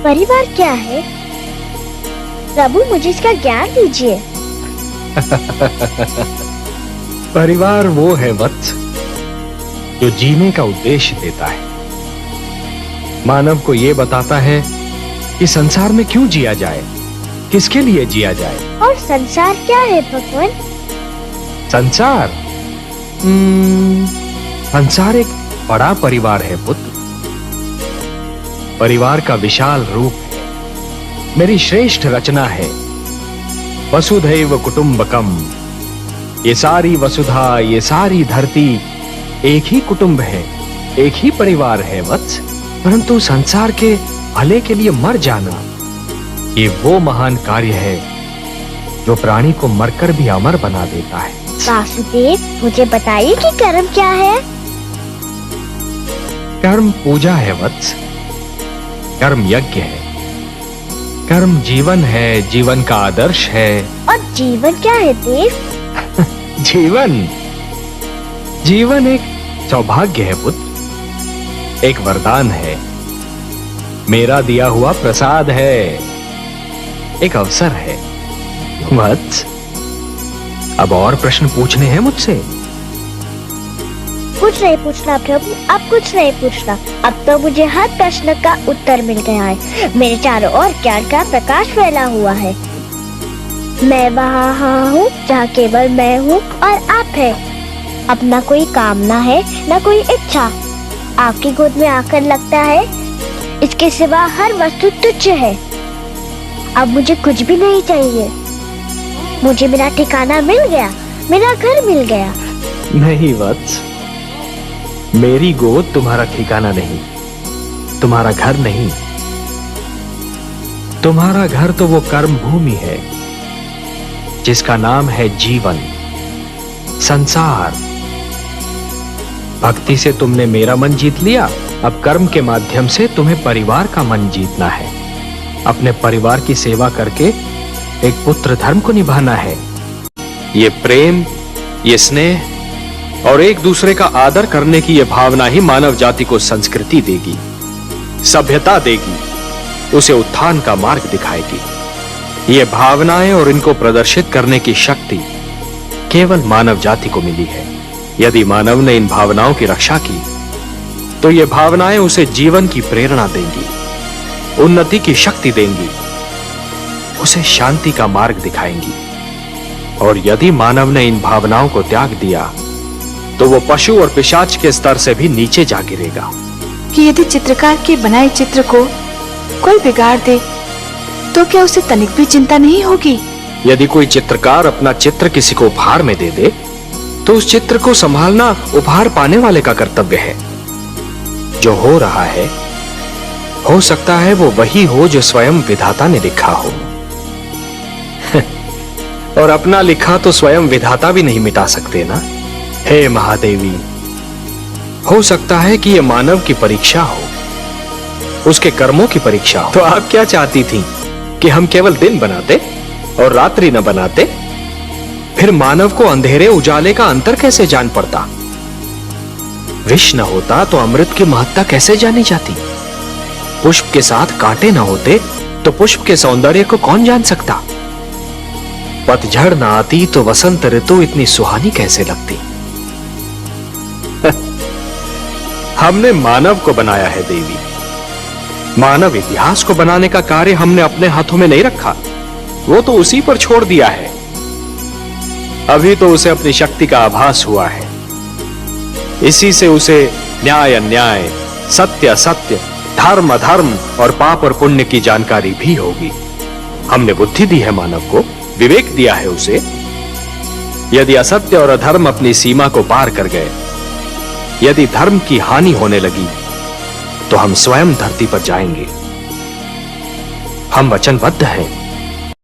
परिवार क्या है? प्रभु मुझे इसका ज्ञान दीजिए। परिवार वो है वत्स जो जीने का उद्देश्य देता है, मानव को ये बताता है कि संसार में क्यों जिया जाए, किसके लिए जिया जाए। और संसार क्या है भगवान? संसार संसार एक बड़ा परिवार है पुत्र। परिवार का विशाल रूप है, मेरी श्रेष्ठ रचना है। वसुधैव कुटुंबकम, ये सारी वसुधा, ये सारी धरती एक ही कुटुंब है, एक ही परिवार है वत्स। परंतु संसार के भले के लिए मर जाना, ये वो महान कार्य है जो प्राणी को मरकर भी अमर बना देता है। वासुदेव, मुझे बताइए कि कर्म क्या है? कर्म पूजा है वत्स, कर्म यज्ञ है, कर्म जीवन है, जीवन का आदर्श है। और जीवन क्या है देव? जीवन एक सौभाग्य है पुत्र, एक वरदान है, मेरा दिया हुआ प्रसाद है, एक अवसर है। वत्स, अब और प्रश्न पूछने हैं मुझसे? कुछ नहीं पूछना प्रभु, अब कुछ नहीं पूछना। अब तो मुझे हर प्रश्न का उत्तर मिल गया है। मेरे चारों ओर ज्ञान का प्रकाश फैला हुआ है। मैं वहाँ हूँ जहाँ केवल मैं हूँ और आप है। अब न कोई कामना है, न कोई इच्छा। आपकी गोद में आकर लगता है इसके सिवा हर वस्तु तुच्छ है। अब मुझे कुछ भी नहीं चाहिए। मुझे मेरा ठिकाना मिल गया, मेरा घर मिल गया। नहीं वत्स, मेरी गोद तुम्हारा ठिकाना नहीं, तुम्हारा घर नहीं। तुम्हारा घर तो वो कर्म भूमि है जिसका नाम है जीवन, संसार। भक्ति से तुमने मेरा मन जीत लिया, अब कर्म के माध्यम से तुम्हें परिवार का मन जीतना है। अपने परिवार की सेवा करके एक पुत्र धर्म को निभाना है। ये प्रेम, ये स्नेह और एक दूसरे का आदर करने की ये भावना ही मानव जाति को संस्कृति देगी, सभ्यता देगी, उसे उत्थान का मार्ग दिखाएगी। ये भावनाएं और इनको प्रदर्शित करने की शक्ति केवल मानव जाति को मिली है। यदि मानव ने इन भावनाओं की रक्षा की तो ये भावनाएं उसे जीवन की प्रेरणा देंगी, उन्नति की शक्ति देंगी, उसे शांति का मार्ग दिखाएंगी। और यदि मानव ने इन भावनाओं को त्याग दिया तो वो पशु और पिशाच के स्तर से भी नीचे जा गिरेगा। कि यदि चित्रकार के बनाए चित्र को कोई बिगाड़ दे तो क्या उसे तनिक भी चिंता नहीं होगी? यदि कोई चित्रकार अपना चित्र किसी को उपहार में दे दे तो उस चित्र को संभालना उपहार पाने वाले का कर्तव्य है। जो हो रहा है, हो सकता है वो वही हो जो स्वयं विधाता ने लिखा हो। और अपना लिखा तो स्वयं विधाता भी नहीं मिटा सकते ना। हे महादेवी, हो सकता है कि ये मानव की परीक्षा हो, उसके कर्मों की परीक्षा हो। तो आप क्या चाहती थी कि हम केवल दिन बनाते और रात्रि न बनाते? फिर मानव को अंधेरे उजाले का अंतर कैसे जान पड़ता? विष न होता तो अमृत की महत्ता कैसे जानी जाती? पुष्प के साथ कांटे न होते तो पुष्प के सौंदर्य को कौन जान सकता? पतझड़ न आती तो वसंत ऋतु इतनी सुहानी कैसे लगती? हमने मानव को बनाया है देवी। मानव इतिहास को बनाने का कार्य हमने अपने हाथों में नहीं रखा, वो तो उसी पर छोड़ दिया है। अभी तो उसे अपनी शक्ति का आभास हुआ है। इसी से उसे न्याय अन्याय, सत्य असत्य, धर्म अधर्म और पाप और पुण्य की जानकारी भी होगी। हमने बुद्धि दी है मानव को, विवेक दिया है उसे। यदि असत्य और अधर्म अपनी सीमा को पार कर गए, यदि धर्म की हानि होने लगी तो हम स्वयं धरती पर जाएंगे। हम वचनबद्ध हैं